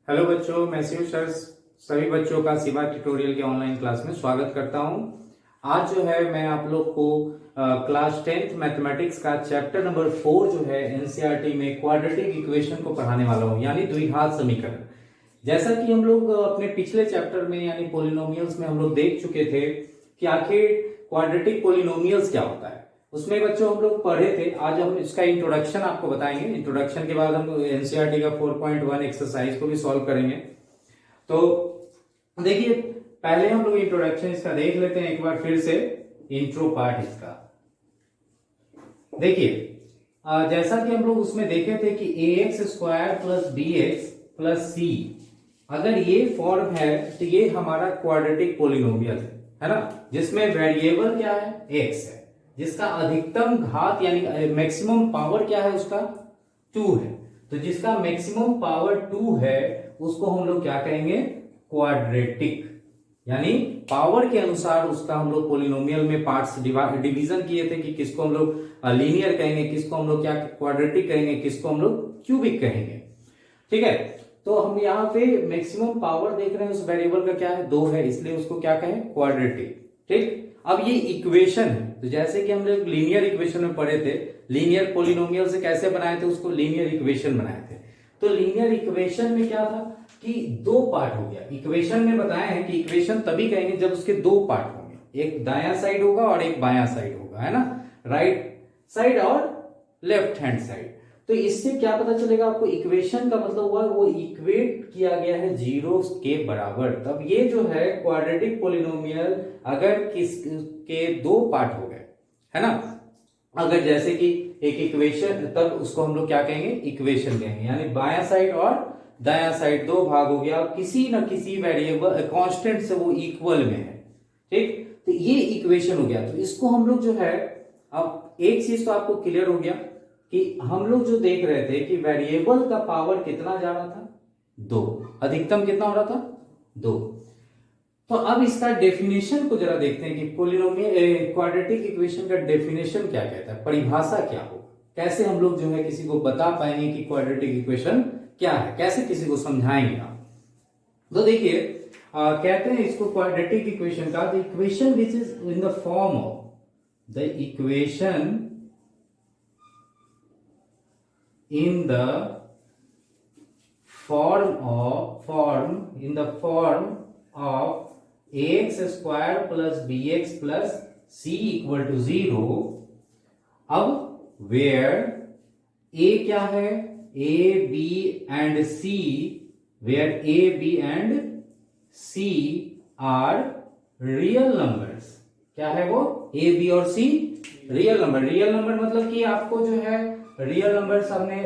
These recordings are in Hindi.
हेलो बच्चों, मैं शिव सर सभी बच्चों का शिवा ट्यूटोरियल के ऑनलाइन क्लास में स्वागत करता हूं। आज जो है मैं आप लोग को क्लास 10th मैथमेटिक्स का चैप्टर नंबर 4 जो है एनसीईआरटी में क्वाड्रेटिक इक्वेशन को पढ़ाने वाला हूं, यानी द्विघात समीकरण। जैसा कि हम लोग अपने पिछले चैप्टर में यानी पोलिनोमियल्स में हम लोग देख चुके थे कि आखिर क्वाड्रेटिक पोलिनोमियल्स क्या होता है। उसमें बच्चों हम लोग पढ़े थे। आज हम इसका इंट्रोडक्शन आपको बताएंगे। इंट्रोडक्शन के बाद हम एनसीईआरटी का 4.1 एक्सरसाइज को भी सॉल्व करेंगे। तो देखिए, पहले हम लोग इंट्रोडक्शन इसका देख लेते हैं एक बार फिर से, इंट्रो पार्ट इसका। देखिए, जैसा कि हम लोग उसमें देखे थे कि ax square plus B x plus C, अगर ये फॉर्म है तो ये हमारा क्वाड्रेटिक पोलिनोमियल है ना, जिसमें वेरिएबल क्या है, x है, जिसका अधिकतम घात यानी मैक्सिमम पावर क्या है उसका 2 है। तो जिसका मैक्सिमम पावर 2 है उसको हम लोग क्या कहेंगे, क्वाड्रेटिक। यानी पावर के अनुसार उसका हम लोग पोलिनोमियल में पार्ट्स डिवीजन किए थे कि किसको हम लोग लीनियर कहेंगे, किसको हम लोग क्या क्वाड्रेटिक कहेंगे, किसको हम लोग क्यूबिक कहेंगे। ठीक है, तो हम यहाँ पे मैक्सिमम पावर देख रहे हैं, उस वेरिएबल का क्या है 2 है, इसलिए उसको क्या कहें, क्वाड्रेटिक। ठीक, अब ये इक्वेशन है, तो जैसे कि हम लोग लीनियर इक्वेशन में पढ़े थे, लीनियर पोलिनोमियल से कैसे बनाए थे, उसको लीनियर इक्वेशन बनाए थे। तो लीनियर इक्वेशन में क्या था कि 2 पार्ट हो गया। इक्वेशन में बताया है कि इक्वेशन तभी कहेंगे जब उसके 2 पार्ट होंगे, एक दायां साइड होगा और एक बायां साइड होगा, है ना, राइट साइड और लेफ्ट हैंड साइड। तो इससे क्या पता चलेगा आपको, इक्वेशन का मतलब हुआ वो इक्वेट किया गया है 0 के बराबर। तब ये जो है क्वाड्रेटिक पोलिनोमियल अगर किसके 2 पार्ट हो गए, है ना, अगर जैसे कि एक इक्वेशन, तब उसको हम लोग क्या कहेंगे, इक्वेशन कहेंगे। यानी बायां साइड और दायां साइड 2 भाग हो गया, किसी न किसी वेरिएबल कांस्टेंट से वो इक्वल में है। ठीक, तो ये इक्वेशन हो गया। तो इसको हम लोग जो है, अब एक चीज तो आपको क्लियर हो गया कि हम लोग जो देख रहे थे कि वेरिएबल का पावर कितना जा रहा था 2, अधिकतम कितना हो रहा था 2। तो अब इसका डेफिनेशन को जरा देखते हैं कि पोलिनोमियल क्वाड्रेटिक इक्वेशन का डेफिनेशन क्या कहता है, परिभाषा क्या हो, कैसे हम लोग जो है किसी को बता पाएंगे कि क्वाड्रेटिक इक्वेशन क्या है, कैसे किसी को समझाएंगे आप। तो देखिए, कहते हैं इसको क्वाड्रेटिक इक्वेशन का, the equation which is in the form of, the equation in the form of ax square plus bx plus c equal to 0। अब where a क्या है, a b and c, where a b and c are real numbers। क्या है वो, a b और c real number. Real number मतलब कि आपको जो है रियल नंबर्स हमने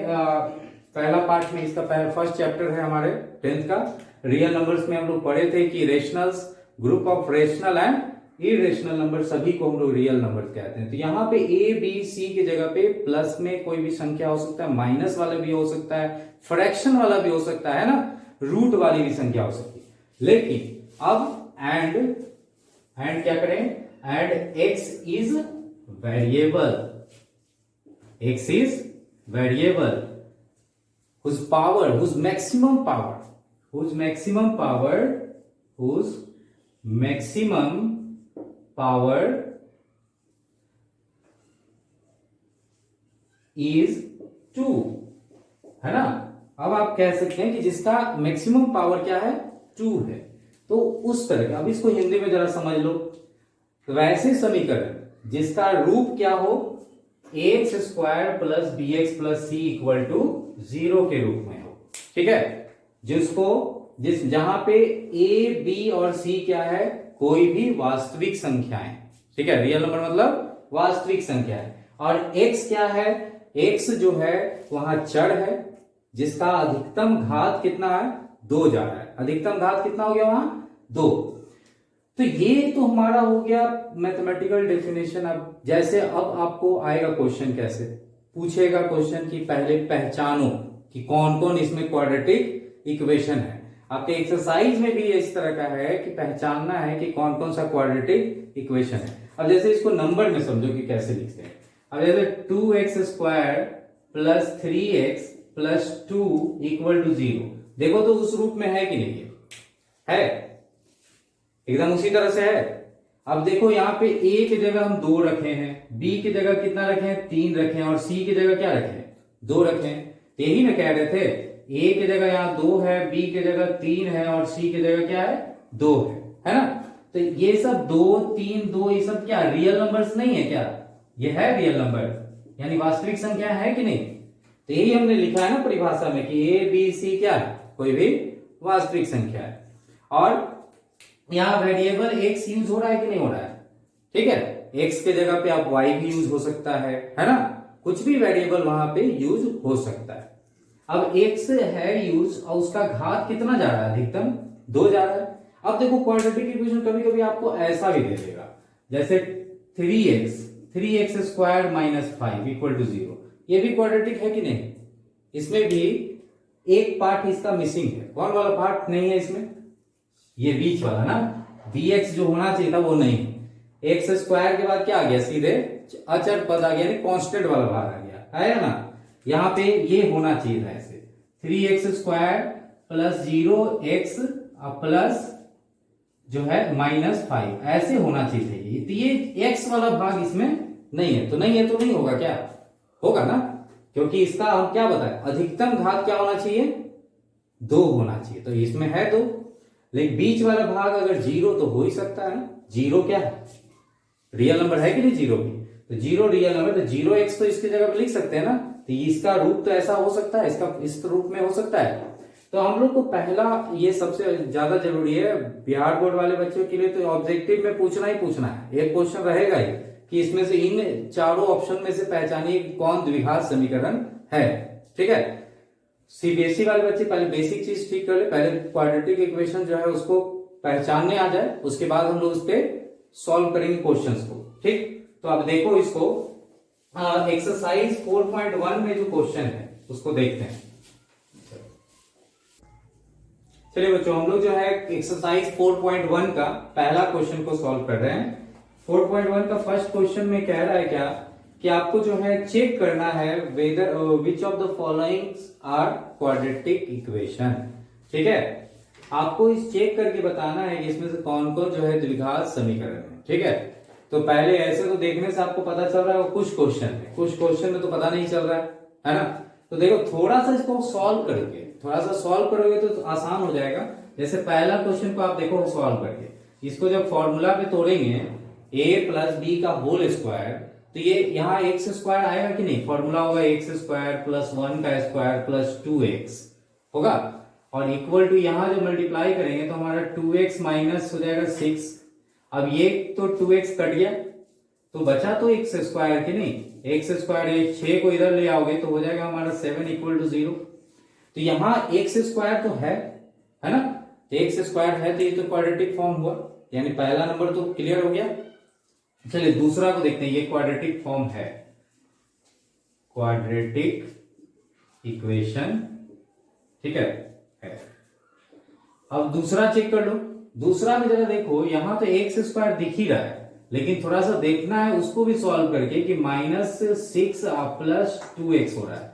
पहला पार्ट में, इसका फर्स्ट चैप्टर है हमारे 10th का, रियल नंबर्स में हम लोग पढ़े थे कि rationals, group of rational and irrational number, सभी को हम लोग रियल नंबर कहते हैं। तो यहाँ पे ए बी सी की जगह पे प्लस में कोई भी संख्या हो सकता है, माइनस वाला भी हो सकता है, फ्रैक्शन वाला भी हो सकता है ना, रूट वाली भी संख्या हो सकती है। लेकिन अब एंड क्या करें, and x is variable, x is variable whose power, whose maximum power is 2, है ना। अब आप कह सकते हैं कि जिसका मैक्सिमम पावर क्या है 2 है। तो उस तरह का, अब इसको हिंदी में जरा समझ लो, तो वैसे समीकरण जिसका रूप क्या हो, x square plus B x plus c equal to 0 के रूप में हो। ठीक है, जहां पे ए बी और सी क्या है, कोई भी वास्तविक संख्याएं। ठीक है, रियल नंबर मतलब वास्तविक संख्या है। और एक्स क्या है, एक्स जो है वहां चर है, जिसका अधिकतम घात कितना है 2 जा रहा है। अधिकतम घात कितना हो गया वहां 2। तो ये तो हमारा हो गया मैथमेटिकल डेफिनेशन। अब जैसे अब आपको आएगा क्वेश्चन, कैसे पूछेगा क्वेश्चन कि पहले पहचानो कि कौन कौन इसमें क्वाड्रेटिक इक्वेशन है। आपके एक्सरसाइज में भी इस तरह का है कि पहचानना है कि कौन कौन सा क्वाड्रेटिक इक्वेशन है। अब जैसे इसको नंबर में समझो कि कैसे लिखते हैं। अब जैसे 2x square plus 3x plus 2 equal to 0, देखो तो उस रूप में है कि नहीं, है एकदम उसी तरह से है। अब देखो यहाँ पे a की जगह हम 2 रखे हैं, b की जगह कितना रखे हैं 3 रखे हैं, और c की जगह क्या रखे हैं 2 रखे हैं। तो यही ना कह रहे थे, a की जगह यहाँ 2 है, b की जगह 3 है, और c की जगह क्या है 2 है ना। तो ये सब 2 3 2 ये सब क्या रियल नंबर्स नहीं है क्या, ये है रियल नंबर, यानी वास्तविक संख्या है कि नहीं। तो यही हमने लिखा है ना परिभाषा में कि a b c क्या है, कोई भी वास्तविक संख्या है। और यहाँ वेरिएबल x यूज हो रहा है कि नहीं हो रहा है, ठीक है, x के जगह पे आप y भी यूज हो सकता है ना, कुछ भी वेरिएबल वहां पे यूज हो सकता है। अब x है यूज और उसका घात कितना जा रहा है, अधिकतम 2 जा रहा है। अब देखो क्वाड्रेटिक इक्वेशन कभी कभी आपको ऐसा भी दे देगा, जैसे 3x square minus 5 equal to 0, ये भी क्वाड्रेटिक है कि नहीं। इसमें भी एक पार्ट इसका मिसिंग है, कौन वाला पार्ट नहीं है इसमें, ये बीच वाला ना, dx जो होना चाहिए था वो नहीं, एक्स स्क्वायर के बाद क्या आ गया, सीधे अचर पद आ गया, यानी कांस्टेंट वाला भाग आ गया, है ना। यहाँ पे ये होना चाहिए था ऐसे 3x square plus 0x plus जो है माइनस 5, ऐसे होना चाहिए। तो ये x वाला भाग इसमें नहीं है, तो नहीं है तो नहीं होगा, क्या होगा ना, क्योंकि इसका हम क्या बताए, अधिकतम घात क्या होना चाहिए 2 होना चाहिए, तो इसमें है 2। लेकिन बीच वाला भाग अगर 0 तो हो ही सकता है ना, 0 क्या है रियल नंबर है कि नहीं, 0 भी, तो 0 रियल नंबर, तो 0x तो इसकी जगह पे लिख सकते हैं ना, तो इसका रूप तो ऐसा हो सकता है, इसका इस रूप में हो सकता है। तो हम लोग को पहला ये सबसे ज्यादा जरूरी है बिहार बोर्ड वाले बच्चों के लिए, तो ऑब्जेक्टिव में पूछना ही पूछना है, एक क्वेश्चन रहेगा ही कि इसमें से इन चारों ऑप्शन में से पहचानिए कौन द्विघात समीकरण है, ठीक है। सीबीएसई वाले बच्चे पहले बेसिक चीज ठीक कर ले, पहले क्वाड्रेटिक इक्वेशन जो है उसको पहचानने आ जाए, उसके बाद हम लोग उस पे सॉल्व करेंगे क्वेश्चंस को, ठीक। तो अब देखो इसको एक्सरसाइज 4.1 में जो क्वेश्चन है उसको देखते हैं। चलिए बच्चों, हम लोग जो है एक्सरसाइज 4.1 का पहला क्वेश्चन को सॉल्व कर रहे हैं। 4.1 का फर्स्ट क्वेश्चन में कह रहा है क्या कि आपको जो है चेक करना है whether which of the following are quadratic equation, ठीक है। आपको इस चेक करके बताना है कि इसमें से कौन कौन जो है द्विघात समीकरण है, ठीक है। तो पहले ऐसे तो देखने से आपको पता चल रहा है कुछ क्वेश्चन में तो पता नहीं चल रहा है ना। तो देखो थोड़ा सा इसको सॉल्व करके, थोड़ा सा सॉल्व करोगे तो आसान हो जाएगा। जैसे पहला क्वेश्चन को आप देखो सॉल्व करके, इसको जब फॉर्मूला पे तोड़ेंगे a प्लस बी का होल स्क्वायर, तो ये यहाँ एक्स स्क्वायर आएगा कि नहीं, फॉर्मूला होगा एक्स स्क्वायर प्लस 1 का स्क्वायर प्लस 2x होगा, और इक्वल टू यहाँ जो मल्टीप्लाई करेंगे तो हमारा 2x माइनस हो जाएगा 6। अब ये तो 2x कट गया तो बचा तो एक्स स्क्वायर की नहीं, एक्स स्क्वायर 6 को इधर ले आओगे तो हो जाएगा हमारा 7 इक्वल टू 0। तो यहाँ एक्स स्क्वायर तो है ना, तो एक्स स्क्वायर है तो ये तो क्वाड्रेटिक फॉर्म हुआ, यानी पहला नंबर तो क्लियर हो गया। चलिए दूसरा को देखते हैं, ये क्वाड्रेटिक फॉर्म है, क्वाड्रेटिक इक्वेशन, ठीक है। अब दूसरा चेक कर लो, दूसरा में जरा देखो, यहां तो एक्स स्क्वायर दिख ही रहा है, लेकिन थोड़ा सा देखना है उसको भी सॉल्व करके कि माइनस 6 प्लस 2x हो रहा है,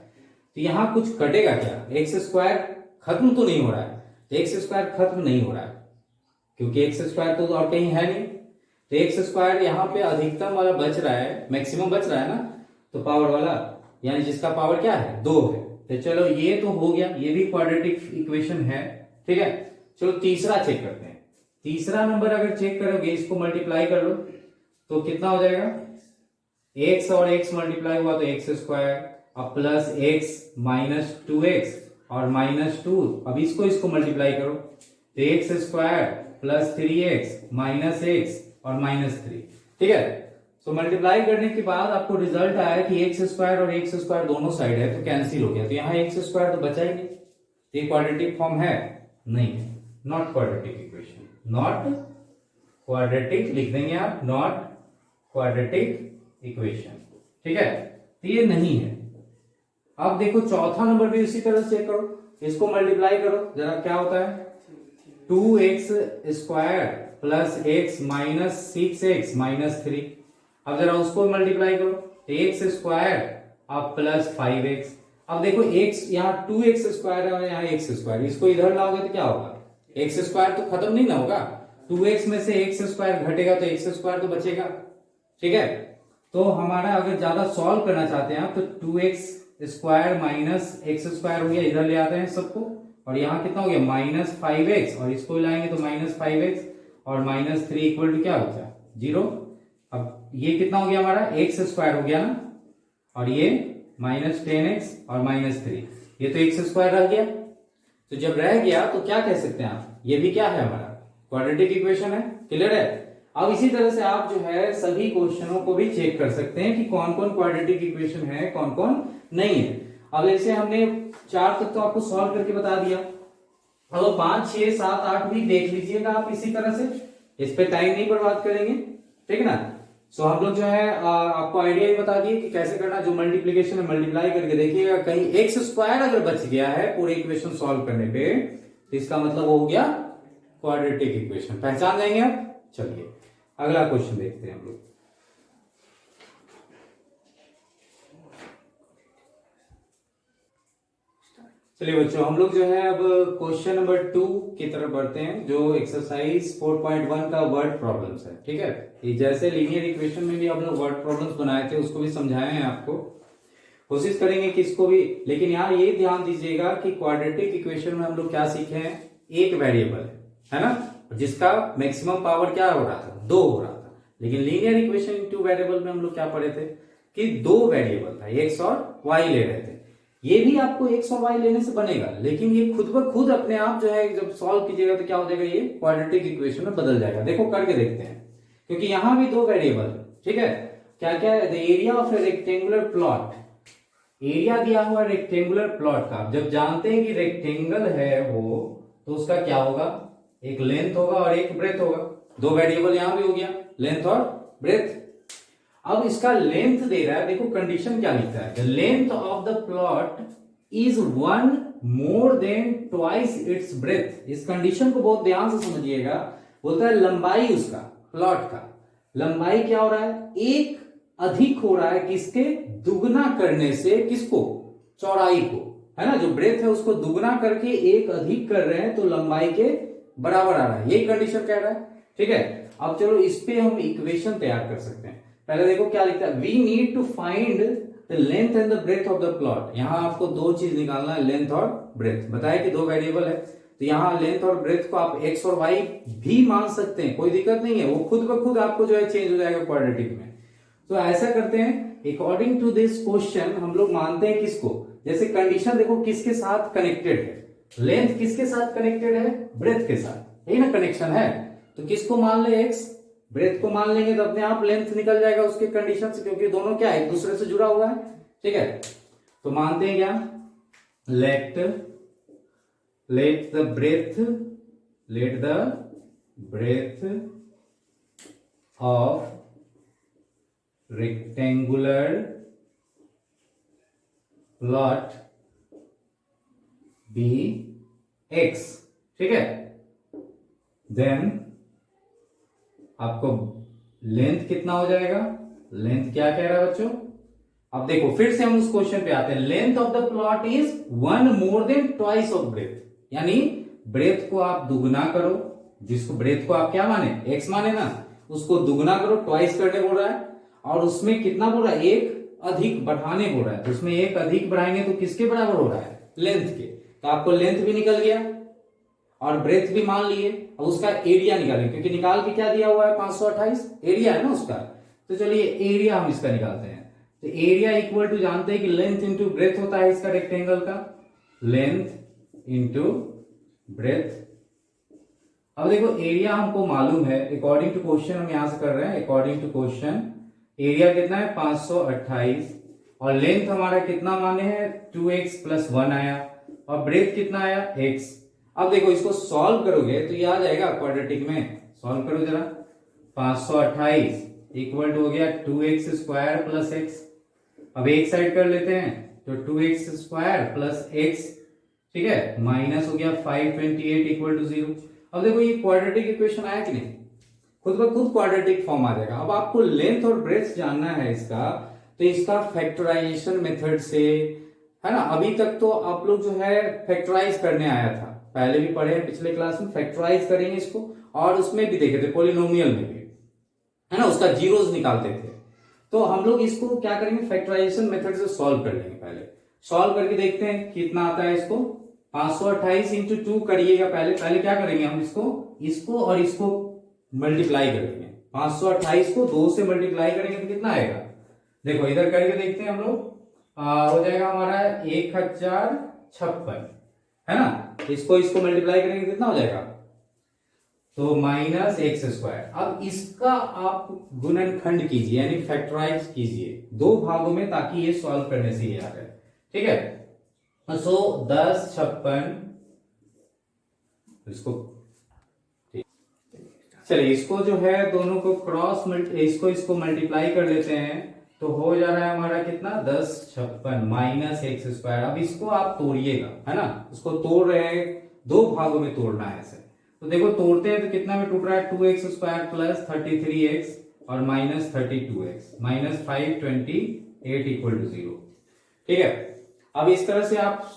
तो यहां कुछ कटेगा क्या, एक्स स्क्वायर खत्म तो नहीं हो रहा है, तो एक्स स्क्वायर खत्म नहीं हो रहा है क्योंकि एक्स स्क्वायर तो और कहीं है नहीं, तो एक्स स्क्वायर यहाँ पे अधिकतम वाला बच रहा है, मैक्सिमम बच रहा है ना, तो पावर वाला यानी जिसका पावर क्या है 2 है। तो चलो ये तो हो गया, ये भी क्वाड्रेटिक इक्वेशन है, ठीक है। चलो तीसरा चेक करते हैं। तीसरा नंबर अगर चेक करोगे, इसको मल्टीप्लाई कर लो तो कितना हो जाएगा, x और x मल्टीप्लाई हुआ तो एक्स स्क्वायर, अब प्लस x माइनस 2x और माइनस 2, अब इसको मल्टीप्लाई करो तो x square plus 3x minus x और माइनस 3, ठीक है। सो मल्टीप्लाई करने के बाद आपको रिजल्ट आया कि एक्स स्क्वायर और एक्स स्क्वायर दोनों साइड है तो कैंसिल हो गया, तो यहाँ एक्स स्क्वायर तो बचा ही नहीं, तो ये क्वाड्रेटिक फॉर्म है नहीं, not quadratic equation, not quadratic लिख देंगे आप, नॉट क्वाड्रेटिक इक्वेशन, ठीक है, तो ये नहीं है। अब देखो चौथा नंबर भी उसी तरह चेक करो, इसको मल्टीप्लाई करो जरा, क्या होता है 2x square plus x minus 6x minus 3, अब जरा उसको मल्टीप्लाई करो, एक्स स्क्वायर अब प्लस 5x, अब देखो x यहाँ 2x स्क्वायर है और यहाँ x स्क्वायर, इसको इधर लाओगे तो क्या होगा, x स्क्वायर तो खत्म नहीं ना होगा, 2x में से x स्क्वायर घटेगा तो x स्क्वायर तो बचेगा। ठीक है, तो हमारा अगर ज्यादा सॉल्व करना चाहते हैं तो 2x square minus x square हो गया, इधर ले आते हैं सबको, और यहाँ कितना हो गया माइनस 5x, और इसको लाएंगे तो माइनस 5x और माइनस 3 इक्वल टू क्या हो गया 0। अब ये कितना हो गया हमारा एक्स स्क्वायर हो गया ना, और ये माइनस 10x और माइनस 3, ये तो एक्स स्क्वायर रह गया। तो जब रह गया तो क्या कह सकते हैं आप, ये भी क्या है हमारा क्वाड्रेटिक इक्वेशन है। क्लियर है। अब इसी तरह से आप जो है सभी क्वेश्चनों को भी चेक कर सकते हैं कि कौन कौन क्वाड्रेटिक इक्वेशन है कौन कौन नहीं है। अब ऐसे हमने 4 तक तो आपको सॉल्व करके बता दिया, अब 5 6 7 8 भी देख लीजिएगा आप इसी तरह से, इस पे टाइम नहीं बर्बाद करेंगे। ठीक है ना। सो हम लोग जो है आपको आइडिया ही बता दिए कि कैसे करना, जो मल्टीप्लीकेशन है मल्टीप्लाई करके देखिएगा, कहीं एक्स स्क्वायर अगर बच गया है पूरे इक्वेशन सॉल्व करने पे तो इसका मतलब वो हो गया क्वाड्रेटिक इक्वेशन। पहचान जाएंगे आप। चलिए अगला क्वेश्चन देखते हैं हम लोग। चलिए बच्चों हम लोग जो है अब क्वेश्चन नंबर 2 की तरफ बढ़ते हैं, जो एक्सरसाइज 4.1 का वर्ड प्रॉब्लम्स है। ठीक है, ये जैसे लीनियर इक्वेशन में भी हम लोग वर्ड प्रॉब्लम्स बनाए थे उसको भी समझाए हैं आपको, कोशिश करेंगे कि इसको भी, लेकिन यहाँ ये ध्यान दीजिएगा कि क्वाड्रेटिक इक्वेशन में हम लोग क्या सीखे हैं, एक वेरिएबल है ना, जिसका मैक्सिमम पावर क्या हो रहा था 2 हो रहा था। लेकिन लीनियर इक्वेशन इन 2 वेरिएबल में हम लोग क्या पढ़े थे कि 2 वेरिएबल था, x और y ले रहे थे। ये भी आपको x और y लेने से बनेगा, लेकिन ये खुद ब खुद अपने आप जो है जब सॉल्व कीजिएगा तो क्या हो जाएगा, ये क्वाड्रेटिक इक्वेशन में बदल जाएगा। देखो करके देखते हैं, क्योंकि यहां भी 2 वेरिएबल है। ठीक है, क्या क्या है, the area of A rectangular plot, area दिया हुआ रेक्टेंगुलर प्लॉट का, जब जानते हैं कि रेक्टेंगल है वो तो उसका क्या होगा, एक लेंथ होगा और एक ब्रेथ होगा। 2 वेरिएबल यहां भी हो गया, लेंथ और ब्रेथ। अब इसका लेंथ दे रहा है, देखो कंडीशन क्या लिखता है, the length of the plot is 1 more than twice its breath. इस कंडीशन को बहुत ध्यान से समझिएगा। बोलता है लंबाई उसका प्लॉट का, लंबाई क्या हो रहा है, एक अधिक हो रहा है किसके, दुगना करने से, किसको, चौड़ाई को, है ना, जो ब्रेथ है उसको दुगना करके एक अधिक कर रहे हैं तो लंबाई के बराबर आ रहा है, यही कंडीशन कह रहा है। ठीक है, अब चलो इस पे हम इक्वेशन तैयार कर सकते हैं। पहले देखो क्या लिखता है, we need to find the length and the breadth of the plot. यहां आपको 2 चीज निकालना है, लेंथ और ब्रेथ। बताया कि 2 वेरिएबल है तो यहाँ लेंथ और ब्रेथ को आप x और y भी मान सकते हैं, कोई दिक्कत नहीं है, वो खुद ब खुद आपको जो है चेंज हो जाएगा क्वाड्रेटिक में। तो ऐसा करते हैं, अकॉर्डिंग टू दिस क्वेश्चन हम लोग मानते हैं किसको, जैसे कंडीशन देखो किसके साथ कनेक्टेड है, लेंथ किसके साथ कनेक्टेड है, ब्रेथ के साथ, यही ना कनेक्शन है। तो किसको मान ले, x, ब्रेथ को मान लेंगे तो अपने आप लेंथ निकल जाएगा उसके कंडीशन से, क्योंकि दोनों क्या एक दूसरे से जुड़ा हुआ है। ठीक है, तो मानते हैं क्या, let the breadth of rectangular plot be x। ठीक है, देन आपको लेंथ कितना हो जाएगा, लेंथ क्या कह रहा है बच्चों, अब देखो फिर से हम उस क्वेश्चन पे आते हैं, length of the plot is 1 more than twice of breadth, यानी ब्रेथ को आप दुगना करो, जिसको ब्रेथ को आप क्या माने, x माने ना, उसको दुगना करो, ट्वाइस करने बोल रहा है, और उसमें कितना बोल रहा है, एक अधिक बढ़ाने बोल रहा है, तो उसमें एक अधिक बढ़ाएंगे तो किसके बराबर हो रहा है, लेंथ के। तो आपको लेंथ भी निकल गया और ब्रेथ भी मान लिए। अब उसका एरिया निकालेंगे, क्योंकि निकाल के क्या दिया हुआ है 528 एरिया है ना उसका। तो चलिए एरिया हम इसका निकालते हैं। तो एरिया इक्वल टू, जानते हैं कि लेंथ इंटू ब्रेथ होता है इसका रेक्टेंगल का, लेंथ इंटू ब्रेथ। अब देखो एरिया हमको मालूम है, अकॉर्डिंग टू क्वेश्चन हम यहां से कर रहे हैं, अकॉर्डिंग टू क्वेश्चन एरिया कितना है 528, और लेंथ हमारा कितना माने हैं 2x + 1 आया, और ब्रेथ कितना आया x। अब देखो इसको सॉल्व करोगे तो ये आ जाएगा क्वाड्रेटिक में, सॉल्व करो जरा, 528 इक्वल टू हो गया 2x² + x। अब एक साइड कर लेते हैं तो 2x² + x, ठीक है, माइनस हो गया 528 इक्वल टू 0। अब देखो ये क्वाड्रेटिक इक्वेशन आया कि नहीं, खुद ब खुद क्वाड्रेटिक फॉर्म आ जाएगा। अब आपको लेंथ और ब्रेथ जानना है इसका, तो इसका फैक्टराइजेशन मेथड से है ना। अभी तक तो आप लोग जो है फैक्टराइज करने आया था, पहले भी पढ़े हैं पिछले क्लास में, फैक्टराइज करेंगे इसको, और उसमें भी देखे थे पॉलिनोमियल में भी, है ना, उसका जीरोस निकालते थे। तो हम लोग इसको क्या करेंगे, फैक्टराइजेशन मेथड से सॉल्व कर लेंगे। पहले सॉल्व करके देखते हैं कितना आता है इसको। 528 इंटू 2 करिएगा। पहले पहले क्या करेंगे हम, इसको और इसको मल्टीप्लाई कर देंगे। 528 को 2 से मल्टीप्लाई करेंगे तो कितना आएगा, देखो इधर करके देखते हैं हम लोग। हो जाएगा हमारा 1056, है ना। इसको इसको मल्टीप्लाई करेंगे कितना हो जाएगा, तो माइनस एक्स स्क्वायर। अब इसका आप गुणनखंड कीजिए, यानी फैक्टराइज कीजिए 2 भागों में, ताकि ये सॉल्व करने से ही आ जाए। ठीक है, सो 1056 इसको, चलिए इसको जो है दोनों को इसको मल्टीप्लाई कर लेते हैं, तो हो जा रहा है हमारा कितना, 1056 माइनस एक्स स्क्वायर। अब इसको आप तोड़िएगा, है ना, इसको तोड़ रहे हैं, 2 भागों में तोड़ना है ऐसे। तो देखो तोड़ते हैं तो कितना में टूट रहा है, 2x स्क्वायर प्लस 33x और minus 32x minus 528 equal to 0। ठीक है, अब इस तरह से आप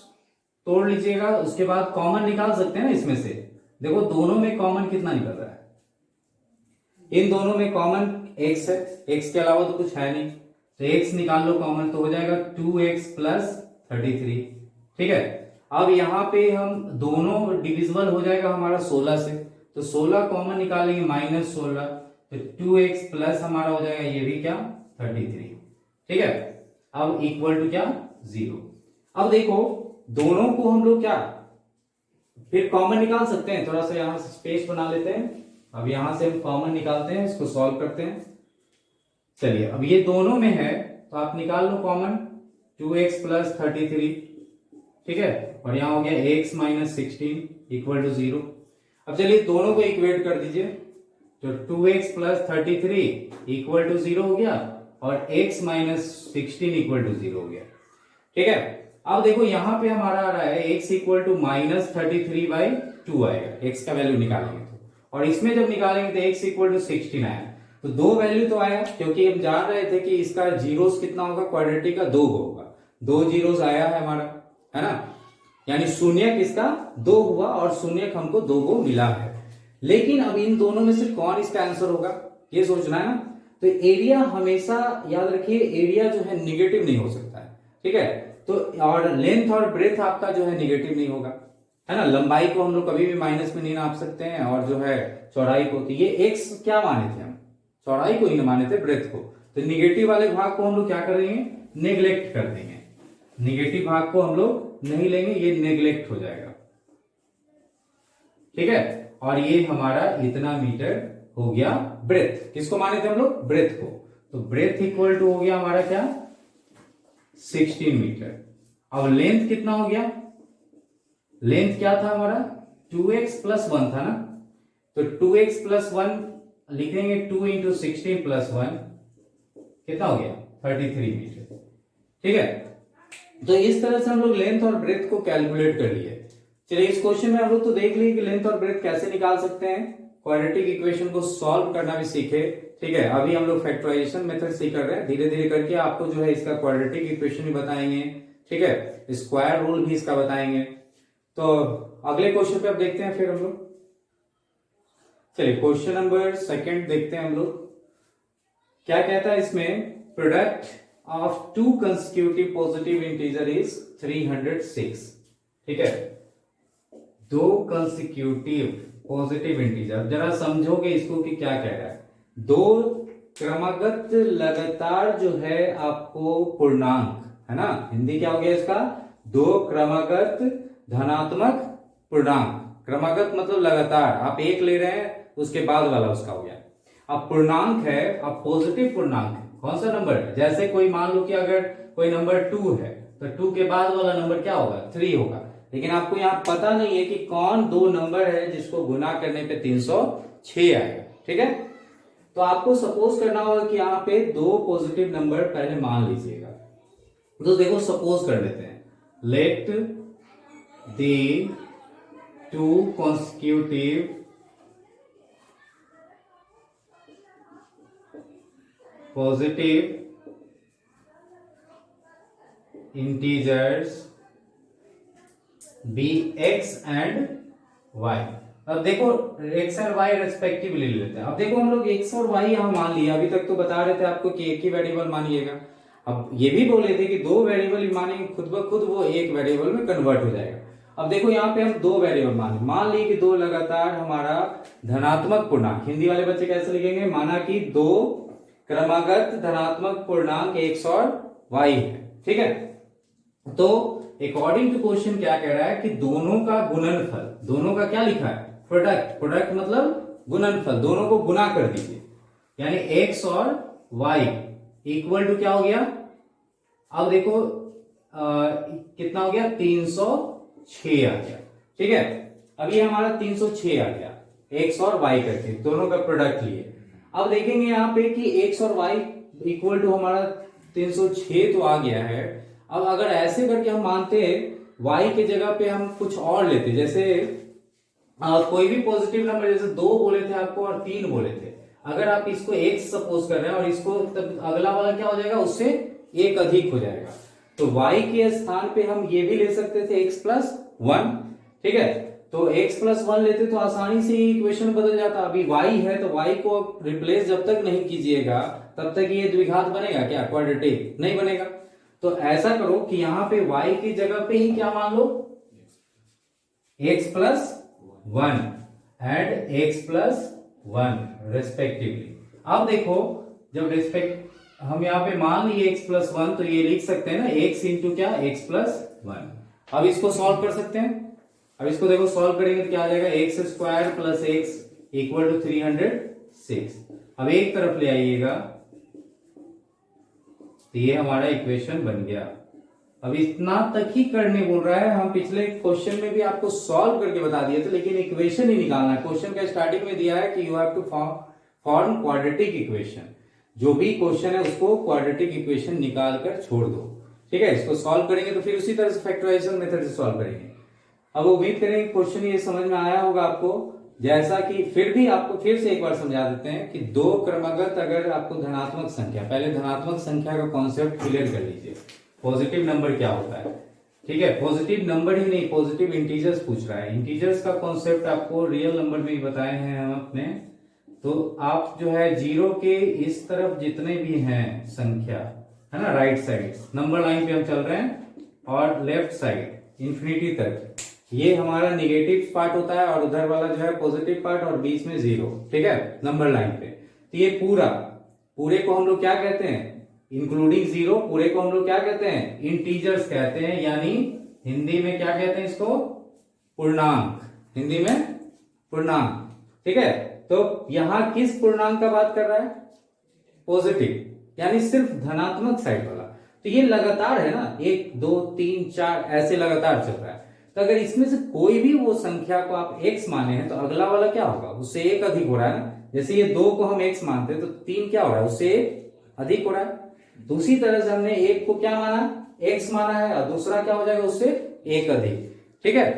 तोड़ लीजिएगा। उसके बाद कॉमन निकाल सकते हैं ना इसमें से। देखो दोनों में कॉमन कितना निकल रहा है, इन दोनों में कॉमन x है, x के अलावा तो कुछ है नहीं, तो x निकाल लो कॉमन, तो हो जाएगा 2x प्लस 33। ठीक है, अब यहां पे हम दोनों डिविजिबल हो जाएगा हमारा 16 से, तो 16 कॉमन निकालेंगे, माइनस 16, तो 2x प्लस हमारा हो जाएगा ये भी क्या, 33। ठीक है, अब इक्वल टू क्या, 0। अब देखो दोनों को हम लोग क्या फिर कॉमन निकाल सकते हैं, थोड़ा सा यहां से स्पेस बना लेते हैं। अब यहां से हम कॉमन निकालते हैं, इसको सॉल्व करते हैं। चलिए अब ये दोनों में है तो आप निकाल लो कॉमन, 2x प्लस 33। ठीक है, और यहां हो गया x माइनस 16 इक्वल टू 0। अब चलिए दोनों को इक्वेट कर दीजिए, तो 2x प्लस 33 इक्वल टू 0 हो गया और x माइनस 16 इक्वल टू 0 हो गया। ठीक है, अब देखो यहां पे हमारा आ रहा है x इक्वल टू माइनस 33/2 आएगा, x का वैल्यू निकालेंगे तो, और इसमें जब निकालेंगे तो x इक्वल टू 16 आया, तो 2 वैल्यू तो आया, क्योंकि हम जान रहे थे कि इसका जीरोस कितना होगा, क्वाड्रेटिक का 2 होगा, 2 जीरोस आया है हमारा, है ना, यानी शून्यक इसका 2 हुआ और शून्यक हमको 2 को मिला है। लेकिन अब इन दोनों में से कौन इसका आंसर होगा, ये सोचना है ना। तो एरिया हमेशा याद रखिए, एरिया जो है निगेटिव नहीं हो सकता है। ठीक है, तो और लेंथ और ब्रेथ आपका जो है निगेटिव नहीं होगा, है ना। लंबाई को हम लोग कभी भी माइनस में नहीं नाप सकते हैं, और जो है चौड़ाई को, तो ये एक्स क्या माने थे हम, चौड़ाई को ही माने थे, ब्रेथ को। तो निगेटिव वाले भाग को हम लोग क्या करेंगे, नेग्लेक्ट कर देंगे, निगेटिव भाग को हम लोग नहीं लेंगे, ये नेग्लेक्ट हो जाएगा। ठीक है, और ये हमारा इतना मीटर हो गया ब्रेथ, किसको माने थे हम लोग, ब्रेथ को। तो ब्रेथ इक्वल टू हो गया हमारा क्या, 16 मीटर। अब लेंथ कितना हो गया, लेंथ क्या था हमारा, 2x प्लस 1 था ना, तो 2x प्लस 1 लिखेंगे, 2 इंटू 16 प्लस 1 कितना हो गया, 33 मीटर। ठीक है, तो इस तरह से हम लोग लेंथ और ब्रेथ को कैलकुलेट कर लिए। चलिए इस क्वेश्चन में हम लोग तो देख लिए कि लेंथ और ब्रेथ कैसे निकाल सकते हैं, क्वाड्रेटिक इक्वेशन को सॉल्व करना भी सीखे। ठीक है, अभी हम लोग फैक्टराइजेशन मेथड सीख कर रहे हैं, धीरे धीरे करके आपको जो है इसका क्वाड्रेटिक इक्वेशन भी बताएंगे। ठीक है, स्क्वायर रूल भी इसका बताएंगे। तो अगले क्वेश्चन पे अब देखते हैं फिर हम लोग। चलिए क्वेश्चन नंबर 2 देखते हैं हम लोग, क्या कहता है इसमें, product of 2 consecutive positive integer is 306। ठीक है, 2 कंसेक्यूटिव पॉजिटिव इंटीजर, जरा समझोगे इसको कि क्या कह रहा है। 2 क्रमागत लगातार जो है आपको पूर्णांक, है ना, हिंदी क्या हो गया इसका, 2 क्रमागत धनात्मक पूर्णांक। क्रमागत मतलब लगातार, आप एक ले रहे हैं उसके बाद वाला उसका हो गया। अब पूर्णांक है, अब पॉजिटिव पूर्णांक कौन सा नंबर है, जैसे कोई मान लो कि अगर कोई नंबर 2 है तो 2 के बाद वाला नंबर क्या होगा, 3 होगा। लेकिन आपको यहाँ पता नहीं है कि कौन 2 नंबर है जिसको गुना करने पे 306 आएगा। ठीक है, तो आपको सपोज करना होगा कि यहाँ पे 2 पॉजिटिव नंबर पहले मान लीजिएगा। तो देखो सपोज कर लेते हैं, let the 2 consecutive positive integers be x and y. अब देखो एक्स एंड वाई रेस्पेक्टिवली ले लेते हैं। अब देखो हम लोग एक्स और वाई यहां मान लिया, अभी तक तो बता रहे थे आपको कि एक ही वेरिएबल मानिएगा। अब ये भी बोले थे कि दो वेरिएबल मानेंगे, खुद ब खुद वो एक वेरिएबल में कन्वर्ट हो जाएगा। अब देखो यहाँ पे हम दो वेरिएबल मान लिए कि दो लगातार हमारा धनात्मक पूर्णांक, हिंदी वाले बच्चे कैसे लिखेंगे, माना कि दो क्रमागत धनात्मक पूर्णांक एक्स और वाई है, ठीक है। तो अकॉर्डिंग टू क्वेश्चन क्या कह रहा है कि दोनों का गुणनफल, दोनों का क्या लिखा है, प्रोडक्ट, प्रोडक्ट मतलब गुणनफल, दोनों को गुना कर दीजिए, यानी एक्स और वाई इक्वल टू क्या हो गया। अब देखो कितना हो गया, 306 आ गया, ठीक है। अब ये हमारा 306 आ गया, एक्स और वाई करके दोनों का प्रोडक्ट लिए। अब देखेंगे यहाँ पे कि एक्स और वाई इक्वल टू हमारा 306 तो आ गया है। अब अगर ऐसे करके हम मानते y के जगह पे हम कुछ और लेते, जैसे कोई भी पॉजिटिव नंबर, जैसे 2 बोले थे आपको और 3 बोले थे, अगर आप इसको x सपोज कर रहे हैं और इसको, तब अगला वाला क्या हो जाएगा, उससे एक अधिक हो जाएगा। तो y के स्थान पे हम ये भी ले सकते थे x+1, ठीक है। तो x+1 लेते तो आसानी से इक्वेशन बदल जाता। अभी y है तो y को रिप्लेस जब तक नहीं कीजिएगा तब तक ये द्विघात बनेगा क्या, क्वाड्रेटिक नहीं बनेगा। तो ऐसा करो कि यहां पे y की जगह पे ही क्या मान लो, x+1 एंड x+1 रेस्पेक्टिवली। अब देखो जब रेस्पेक्ट हम यहाँ पे मान लिए x+1 तो ये लिख सकते हैं ना x इंटू क्या, x+1। अब इसको सॉल्व कर सकते हैं। अब इसको देखो सॉल्व करेंगे तो क्या आ जाएगा, x² plus x equal to 306। अब एक तरफ ले आइएगा तो ये हमारा इक्वेशन बन गया। अब इतना तक ही करने बोल रहा है, हम पिछले क्वेश्चन में भी आपको सॉल्व करके बता दिए थे, लेकिन इक्वेशन ही निकालना है। क्वेश्चन का स्टार्टिंग में दिया है कि you have to form quadratic equation, जो भी क्वेश्चन है उसको क्वाड्रेटिक इक्वेशन निकाल कर छोड़ दो, ठीक है। इसको सॉल्व करेंगे तो फिर उसी तरह से फैक्टराइजेशन मेथड से सॉल्व करेंगे। अब उम्मीद करेंगे क्वेश्चन ये समझ में आया होगा आपको, जैसा कि फिर भी आपको फिर से एक बार समझा देते हैं कि दो क्रमागत अगर आपको धनात्मक संख्या, पहले धनात्मक संख्या का कॉन्सेप्ट क्लियर कर लीजिए, पॉजिटिव नंबर क्या होता है, ठीक है। पॉजिटिव नंबर ही नहीं, पॉजिटिव इंटीजर्स पूछ रहा है। इंटीजर्स का कॉन्सेप्ट आपको रियल नंबर में ही बताए हैं हम अपने। तो आप जो है जीरो के इस तरफ जितने भी हैं संख्या, है ना, राइट साइड नंबर लाइन पे हम चल रहे हैं, और लेफ्ट साइड इंफिनिटी तक ये हमारा निगेटिव पार्ट होता है, और उधर वाला जो है पॉजिटिव पार्ट, और बीच में जीरो, ठीक है, नंबर लाइन पे। तो ये पूरे को हम लोग क्या कहते हैं, इंक्लूडिंग जीरो, पूरे को हम लोग क्या कहते हैं, इंटीजर्स कहते हैं, यानी हिंदी में क्या कहते हैं इसको, पूर्णांक, हिंदी में पूर्णांक, ठीक है। तो यहां किस पूर्णांक का बात कर रहा है, पॉजिटिव, यानी सिर्फ धनात्मक साइड वाला। तो ये लगातार है ना, 1 2 3 4 ऐसे लगातार चल रहा है। तो अगर इसमें से कोई भी वो संख्या को आप x माने हैं तो अगला वाला क्या होगा, उससे एक अधिक हो रहा है ना। जैसे ये 2 को हम x मानते हैं तो 3 क्या हो रहा है, उससे एक अधिक हो रहा है। दूसरी तरह से हमने एक को क्या माना, x माना है, और दूसरा क्या हो जाएगा, उससे एक अधिक, ठीक है।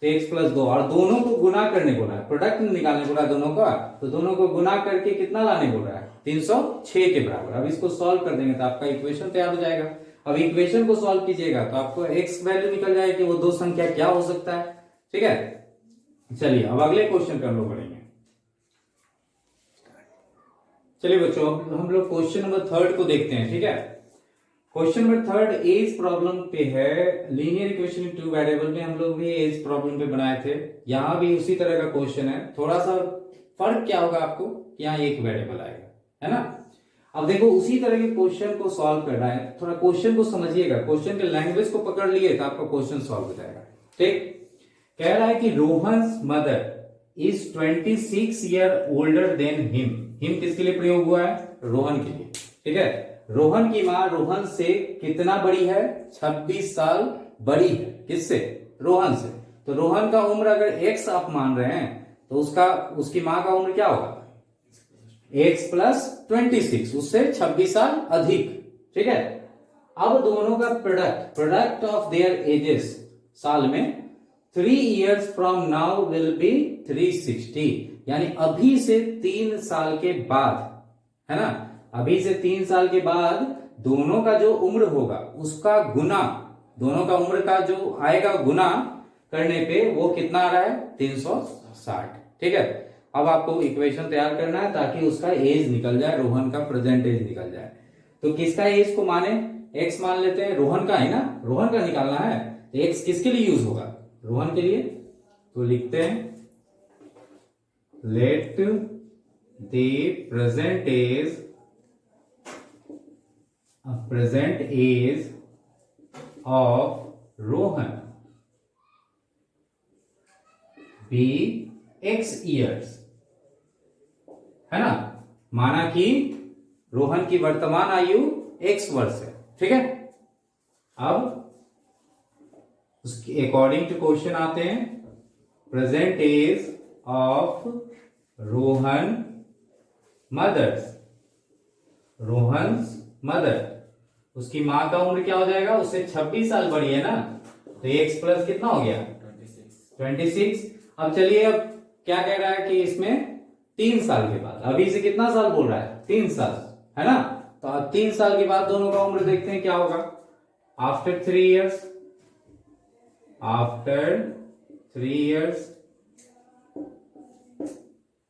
तो x+2, और दोनों को गुना करने बोला है, प्रोडक्ट निकालने बोला है दोनों का, तो दोनों को गुना करके कितना लाने बोल रहा है, 306 के बराबर। अब इसको सॉल्व कर देंगे तो आपका इक्वेशन तैयार हो जाएगा। अब इक्वेशन को सॉल्व कीजिएगा तो आपको x वैल्यू निकल जाएगी कि वो दो संख्या क्या हो सकता है, ठीक है। चलिए अब अगले क्वेश्चन पे हम लोग बढ़ेंगे। चलिए बच्चों हम लोग क्वेश्चन नंबर 3 को देखते हैं, ठीक है। क्वेश्चन नंबर 3 एज प्रॉब्लम पे है, लीनियर इक्वेशन इन 2 वेरिएबल में हम लोग भी एज प्रॉब्लम पे बनाए थे। यहां भी उसी तरह का क्वेश्चन है, थोड़ा सा फर्क क्या होगा आपको, यहाँ एक वेरिएबल आएगा, है ना। अब देखो उसी तरह के क्वेश्चन को सॉल्व करना है, थोड़ा क्वेश्चन को समझिएगा, क्वेश्चन के लैंग्वेज को पकड़ लिए तो आपका क्वेश्चन सॉल्व हो जाएगा, ठीक। कह रहा है कि Rohan's mother is 26 year older than him. Him किसके लिए प्रयोग हुआ है, रोहन के लिए, ठीक है। रोहन की मां रोहन से कितना बड़ी है, 26 साल बड़ी है, किससे, रोहन से। तो रोहन का उम्र अगर x आप मान रहे हैं तो उसकी मां का उम्र क्या होगा, x+26, उससे 26 साल अधिक, ठीक है। अब दोनों का प्रोडक्ट ऑफ देयर एजेस साल में 3 years from now will be 360, यानी अभी से 3 साल के बाद, है ना, अभी से 3 साल के बाद दोनों का जो उम्र होगा उसका गुना, दोनों का उम्र का जो आएगा गुना करने पे वो कितना आ रहा है 360। ठीक है, अब आपको इक्वेशन तैयार करना है ताकि उसका एज निकल जाए, रोहन का प्रेजेंट एज निकल जाए। तो किसका एज को माने, एक्स मान लेते हैं, रोहन का है ना, रोहन का निकालना है। तो एक्स किसके लिए यूज होगा, रोहन के लिए। तो लिखते हैं let the present age of Rohan be x years, है ना। माना कि रोहन की वर्तमान आयु एक्स वर्ष है। ठीक है, अब उसके अकॉर्डिंग टू क्वेश्चन आते हैं, present age of Rohan mother's, Rohan's mother, उसकी मां का उम्र क्या हो जाएगा, उससे 26 साल बड़ी है ना, तो एक्स प्लस कितना हो गया 26। अब चलिए, अब क्या कह रहा है कि इसमें 3 साल के बाद, अभी से कितना साल बोल रहा है 3 साल, है ना। तो अब 3 साल के बाद दोनों का उम्र देखते हैं क्या होगा। आफ्टर 3 इयर्स, आफ्टर 3 इयर्स,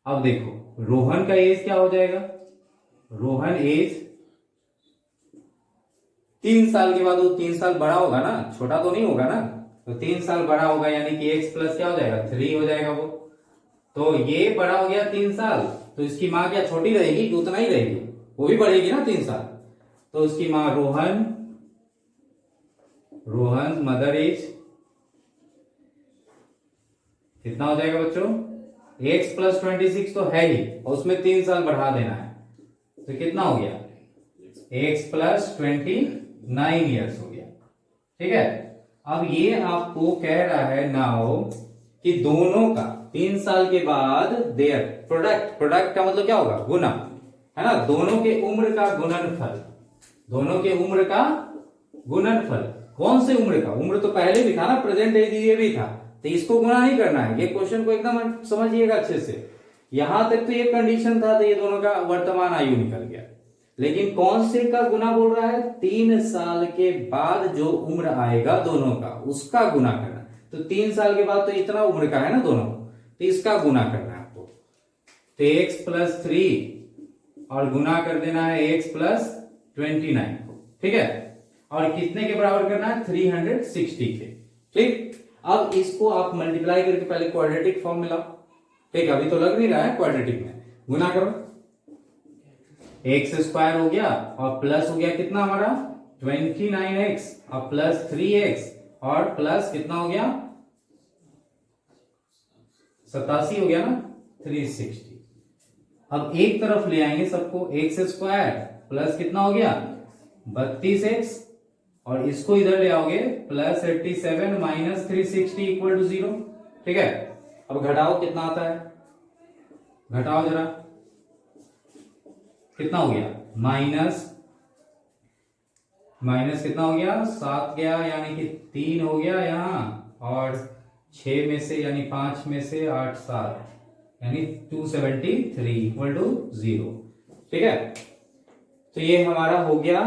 अब देखो रोहन का एज क्या हो जाएगा, रोहन एज 3 साल के बाद, वो 3 साल बड़ा होगा ना, छोटा तो नहीं होगा ना, तो 3 साल बड़ा होगा, यानी कि एक्स प्लस क्या हो जाएगा 3 हो जाएगा वो। तो ये बड़ा हो गया 3 साल, तो इसकी मां क्या छोटी रहेगी कि उतना ही रहेगी, वो भी बढ़ेगी ना 3 साल। तो उसकी मां रोहन, रोहन मदर एज कितना हो जाएगा बच्चों, एक्स प्लस 26 तो है ही, और उसमें 3 साल बढ़ा देना है, तो कितना हो गया एक्स प्लस 29 ईयर्स हो गया। ठीक है, अब ये आपको कह रहा है नाउ कि दोनों का 3 साल के बाद देयर प्रोडक्ट, प्रोडक्ट का मतलब क्या होगा गुना, है ना, दोनों के उम्र का गुणनफल, दोनों के उम्र का गुणनफल। कौन से उम्र का, उम्र तो पहले भी था ना, प्रेजेंट एज ये भी था, तो इसको गुना नहीं करना है। ये क्वेश्चन को एकदम समझिएगा अच्छे से, यहां तक तो ये कंडीशन था, तो ये दोनों का वर्तमान आयु निकल गया, लेकिन कौन से का गुना बोल रहा है, 3 साल के बाद जो उम्र आएगा दोनों का उसका गुना करना। तो 3 साल के बाद तो इतना उम्र का है ना दोनों, तो इसका गुना करना है आपको। तो एक्स प्लस 3 और गुना कर देना है एक्स प्लस 29। ठीक है, और कितने के बराबर करना है 360 के। ठीक, अब इसको आप मल्टीप्लाई करके पहले क्वाड्रेटिक फॉर्म में लाओ। ठीक, अभी तो लग नहीं रहा है क्वाड्रेटिक में, गुना करो, एक्स स्क्वायर हो गया और प्लस हो गया कितना हमारा 29x और प्लस 3x और प्लस कितना हो गया 87 हो गया ना 360। अब एक तरफ ले आएंगे सबको, एक्स स्क्वायर प्लस कितना हो गया 32x और इसको इधर ले आओगे प्लस 87 माइनस 360 इक्वल टू 0। ठीक है, अब घटाओ कितना आता है, घटाओ जरा, कितना हो गया माइनस माइनस कितना हो गया 7 गया, यानी कि 3 हो गया यहाँ, और 6 में से यानी 5 में से 8 7 यानी 273 इक्वल टू 0। ठीक है, तो ये हमारा हो गया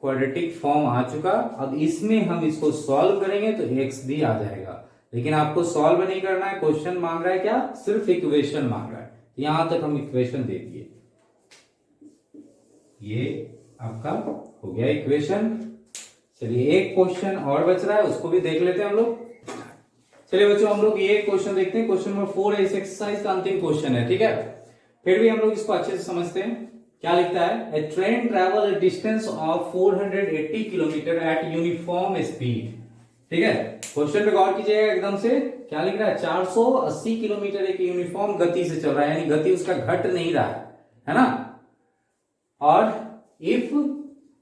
क्वाड्रेटिक फॉर्म आ चुका। अब इसमें हम इसको सॉल्व करेंगे तो x भी आ जाएगा, लेकिन आपको सॉल्व नहीं करना है, क्वेश्चन मांग रहा है क्या, सिर्फ इक्वेशन मांग रहा है। यहां तक हम इक्वेशन दे दिए, ये आपका हो गया इक्वेशन। चलिए एक क्वेश्चन और बच रहा है, उसको भी देख लेते हैं हम लोग। चलिए बच्चों, हम लोग ये क्वेश्चन देखते हैं, क्वेश्चन नंबर 4 इस एक्सरसाइज का अंतिम क्वेश्चन है। ठीक है, फिर भी हम लोग इसको अच्छे से समझते हैं। क्या लिखता है, a train travel distance of 480 kilometre at uniform speed. ठीक है, क्वेश्चन पे गौर कीजिएगा एकदम से, क्या लिख रहा है 480 किलोमीटर एक यूनिफॉर्म गति से चल रहा है, यानी गति उसका घट नहीं रहा है ना। और if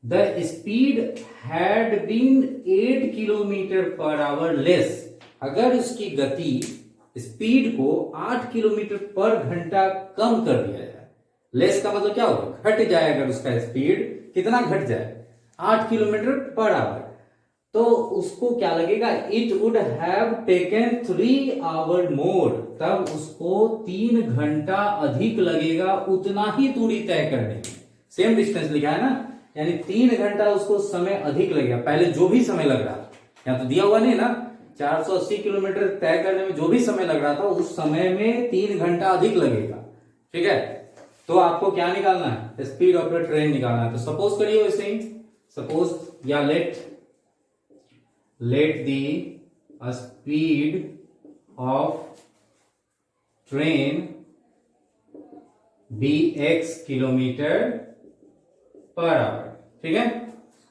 the speed had been 8 kilometre per hour less, अगर उसकी गति स्पीड को 8 किलोमीटर पर घंटा कम कर दिया जाए, लेस का मतलब क्या होगा घट जाए, अगर उसका स्पीड कितना घट जाए 8 किलोमीटर पर आवर, तो उसको क्या लगेगा, it would have taken 3 hour more, तब उसको 3 घंटा अधिक लगेगा उतना ही दूरी तय करने में। सेम डिस्टेंस लिखा है ना, यानी 3 घंटा उसको समय अधिक लगेगा। पहले जो भी समय लग रहा था, यहाँ तो दिया हुआ नहीं ना, 480 किलोमीटर तय करने में जो भी समय लग रहा था उस समय में 3 घंटा अधिक लगेगा। ठीक है, तो आपको क्या निकालना है, स्पीड ऑफ द ट्रेन निकालना है। तो सपोज करिए वैसे ही, सपोज या let the speed of train be x kilometre per hour. ठीक है,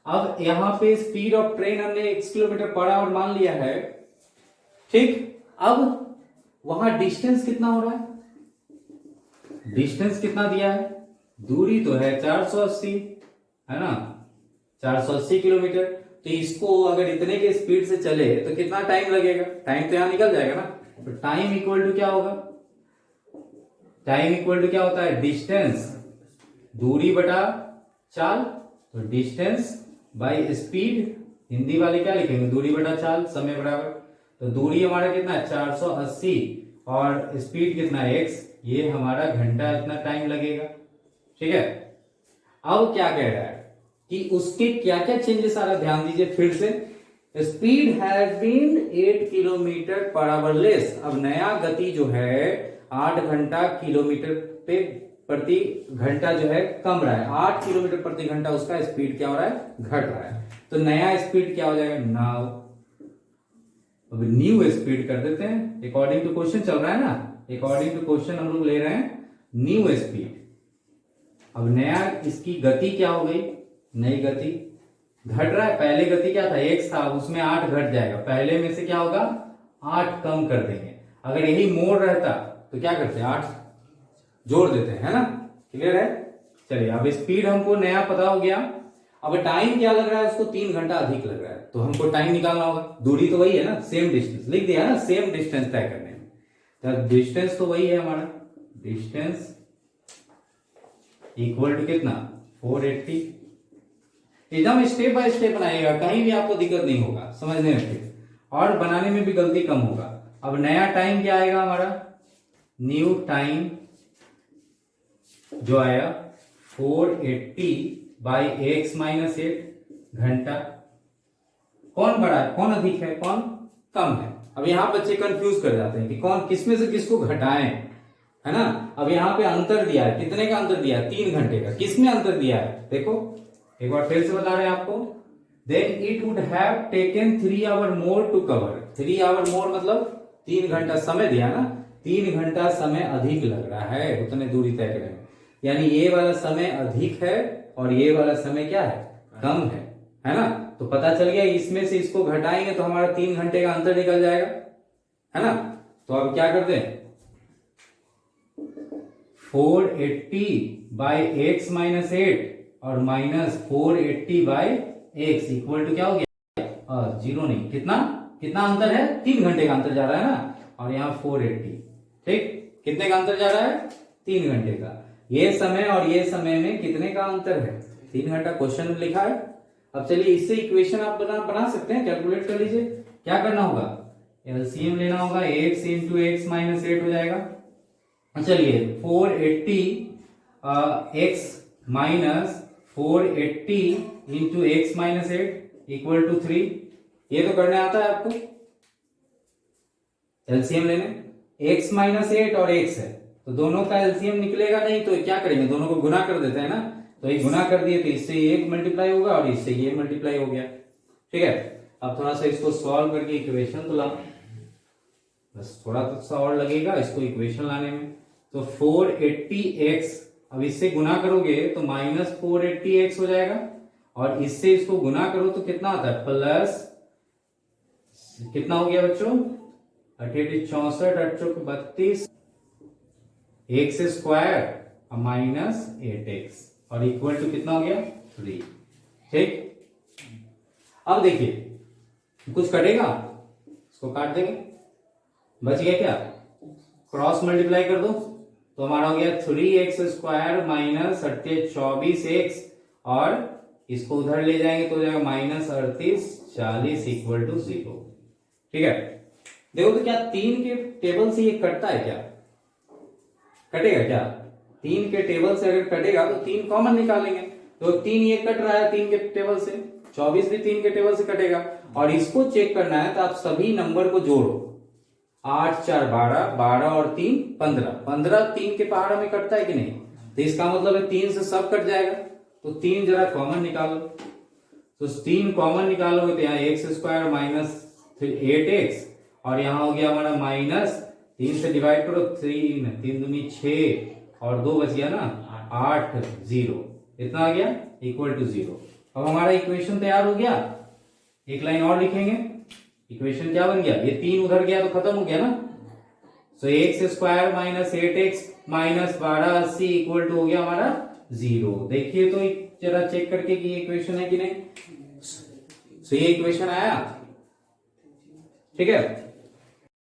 अब यहां पे स्पीड ऑफ ट्रेन हमने x किलोमीटर पर आवर मान लिया है। ठीक, अब वहां डिस्टेंस कितना हो रहा है, डिस्टेंस कितना दिया है, दूरी तो है 480, है ना, 480 किलोमीटर। तो इसको अगर इतने के स्पीड से चले तो कितना टाइम लगेगा, टाइम तो यहां निकल जाएगा ना। तो टाइम इक्वल टू क्या होगा, टाइम इक्वल टू क्या होता है, डिस्टेंस, दूरी बटा चाल। तो डिस्टेंस बाय स्पीड, हिंदी वाले क्या लिखेंगे, दूरी बटा चाल, समय बराबर। तो दूरी हमारा कितना है 480 और स्पीड कितना है x, ये हमारा घंटा इतना टाइम लगेगा। ठीक है, अब क्या कह रहा है कि उसके क्या क्या चेंजेस आ रहा है, ध्यान दीजिए फिर से। Speed has been 8 kilometre per hour less. अब नया गति जो है 8 घंटा किलोमीटर पे प्रति घंटा जो है कम रहा है, 8 किलोमीटर प्रति घंटा उसका स्पीड क्या हो रहा है, घट रहा है। तो नया स्पीड क्या हो जाएगा, नाउ। अब न्यू स्पीड कर देते हैं, अकॉर्डिंग टू क्वेश्चन चल रहा है ना, अकॉर्डिंग टू क्वेश्चन हम लोग ले रहे हैं न्यू स्पीड। अब नया इसकी गति क्या हो गई, नई गति घट रहा है, पहले गति क्या था x था, उसमें 8 घट जाएगा, पहले में से क्या होगा 8 कम कर देंगे। अगर यही मोड़ रहता तो क्या करते हैं, 8 जोड़ देते हैं, है ना, क्लियर है। चलिए, अब स्पीड हमको नया पता हो गया। अब टाइम क्या लग रहा है उसको, 3 घंटा अधिक लग रहा है, तो हमको टाइम निकालना होगा। दूरी तो वही है ना, सेम डिस्टेंस लिख दिया ना, सेम डिस्टेंस तय करने में, तो डिस्टेंस तो वही है हमारा, डिस्टेंस इक्वल टू कितना 480। एकदम स्टेप बाय स्टेप बनाइएगा, कहीं भी आपको दिक्कत नहीं होगा समझने में, और बनाने में भी गलती कम होगा। अब नया टाइम क्या आएगा हमारा, न्यू टाइम जो आया 480 बाई x माइनस 8 घंटा। कौन बड़ा है, कौन अधिक है, कौन कम है। अब यहां बच्चे कंफ्यूज कर जाते हैं कि कौन किसमें से किसको घटाएं, है ना। अब यहां पे अंतर दिया है, कितने का अंतर दिया है, 3 घंटे का। किसमें अंतर दिया है, देखो एक बार फिर से बता रहे हैं आपको। Then it would have taken 3 hour more to cover. 3 hour more मतलब 3 घंटा समय दिया ना, 3 घंटा समय अधिक लग रहा है उतने दूरी तय करने में, यानी ये वाला समय अधिक है और ये वाला समय क्या है, कम है ना। तो पता चल गया, इसमें से इसको घटाएंगे तो हमारा 3 घंटे का अंतर निकल जाएगा, है ना। तो अब क्या करते हैं, 480 बाई x माइनस 8 और minus 480 by x equal to क्या हो गया, 0 नहीं, कितना कितना अंतर है, 3 घंटे का अंतर जा रहा है ना, और यहाँ 480। ठीक, कितने का अंतर जा रहा है, 3 घंटे का। ये समय और ये समय में कितने का अंतर है, 3 घंटा, क्वेश्चन में लिखा है। अब चलिए इससे इक्वेशन आप बना सकते हैं, कैलकुलेट कर लीजिए। क्या करना होगा, एलसीएम लेना होगा, x इंटू एक्स माइनस 8 हो जाएगा। चलिए 480 x minus 480 into x minus 8 equal to 3। ये तो करने आता है आपको, एलसीएम लेने, x माइनस 8 और x है तो दोनों का एलसीएम निकलेगा नहीं, तो क्या करेंगे, दोनों को गुना कर देते हैं ना। तो ये गुना कर दिए तो इससे ये एक मल्टीप्लाई होगा और इससे ये मल्टीप्लाई हो गया। ठीक है, अब थोड़ा सा इसको सॉल्व करके इक्वेशन तो लाओ, बस थोड़ा सा और लगेगा इसको इक्वेशन लाने में। तो 480x, अब इससे गुना करोगे तो माइनस 480x हो जाएगा, और इससे इसको गुना करो तो कितना आता है, प्लस कितना हो गया बच्चों, 88 64 8 32 एक्स स्क्वायर माइनस 8x और इक्वल टू कितना हो गया 3। ठीक, अब देखिए कुछ कटेगा, इसको काट देंगे, बच गया क्या, क्रॉस मल्टीप्लाई कर दो तो हमारा हो गया 3x स्क्वायर माइनस 24x, और इसको उधर ले जाएंगे तो हो जाएगा माइनस 38 40 इक्वल टू 0। ठीक है, देखो तो क्या 3 के टेबल से ये कटता है, क्या कटेगा क्या, 3 के टेबल से अगर कटेगा तो 3 कॉमन निकालेंगे, तो 3 ये कट रहा है 3 के टेबल से, 24 भी 3 के टेबल से कटेगा। और इसको चेक करना है तो आप सभी नंबर को जोड़ो, 8 4 12, 12 और 3 15, 15 3 के पहाड़ में कटता है कि नहीं, तो इसका मतलब है 3 से सब कट जाएगा। तो 3 जरा कॉमन निकालो, तो 3 कॉमन निकालोगे तो यहाँ एक्स स्क्वायर माइनस 8x और यहाँ हो गया हमारा माइनस 3 से डिवाइड करो 3 3 दूनी 6 और 2 बच गया ना 8 0, इतना आ गया इक्वल टू 0। अब हमारा इक्वेशन तैयार हो गया। एक लाइन और लिखेंगे, इक्वेशन क्या बन गया, ये 3 उधर गया तो खत्म हो गया ना। So x square minus 8x minus 1280 equal to हो गया हमारा 0। देखिए तो जरा चेक करके कि ये इक्वेशन है कि नहीं। सो ये इक्वेशन आया, ठीक है।